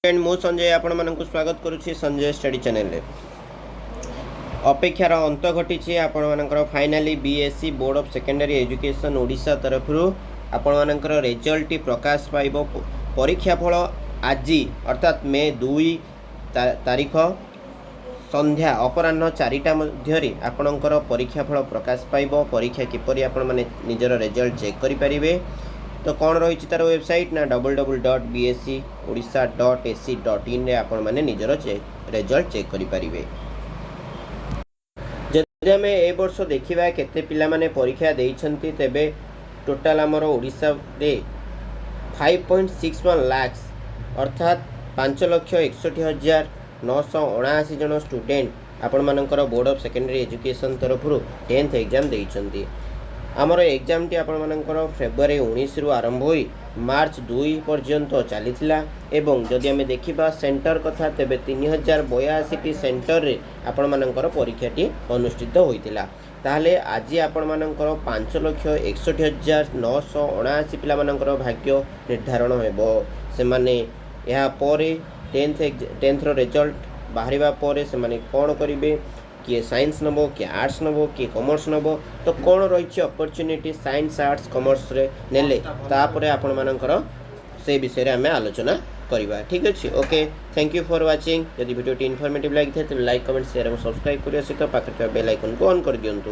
मु संजय आपण मानक स्वागत करुच्ची संजय स्टडी चैनल रे। अपेक्षार अंत घटी आपण मानकर finally BSc board of secondary education Odisha तरफ आपण मानकर रिजल्ट प्रकाश पाइबो। परीक्षा फल आज अर्थात मे 2 तारीख संध्या अपराह्न 4टा मध्य आपणकर परीक्षा फल प्रकाश पाइबो। परीक्षा किपरि आपण माने निजर रिजल्ट चेक करि परिबे। तो कौन रही तार वेबसाइट ना www.bscodisha.ac.in रे आपण माने निजर रिजल्ट चेक करि परिबे। जदि आम ए वर्ष देखिबा केते पिला माने परीक्षा देइछंती तेबे टोटल हमर ओडिसा रे 5.61 लाख अर्थात 5,61,979 जन स्टूडेंट आपण मानकर बोर्ड ऑफ सेकेंडरी एजुकेशन तरफ 10th एग्जाम देइछंती। आमर एग्जाम टी आपण मानकर फेब्रुआरी 19 रु आरंभ होई मार्च 2 पर्यंत चली एवं जदि आम देखा सेंटर कथा तेबे 3082 टी सेंटर रे आपण मानकर परीक्षा टी अनुष्ठित होइतिला। ताहले आज आपण मानकर 5,61,979 पिला मानकर भाग्य निर्धारण हेबो। से माने या परे 10th रो रिजल्ट बाहरिबा परे से माने कोन करिवे, किए साइंस नबो किए आर्ट्स नबो किए कॉमर्स नबो, तो कौन रही अपॉर्चुनिटी साइंस आर्ट्स कॉमर्स रे नेले तापरे आपण मानकर से विषय रे आमे आलोचना करबा। ठीक अछि, okay, thank you for watching. यदि वीडियो टी इन्फॉर्मेटिव लागिथे तो लाइक कमेंट शेयर और सब्सक्राइब करियो सहित पाखरे बेल आइकन को ऑन कर दियंतु।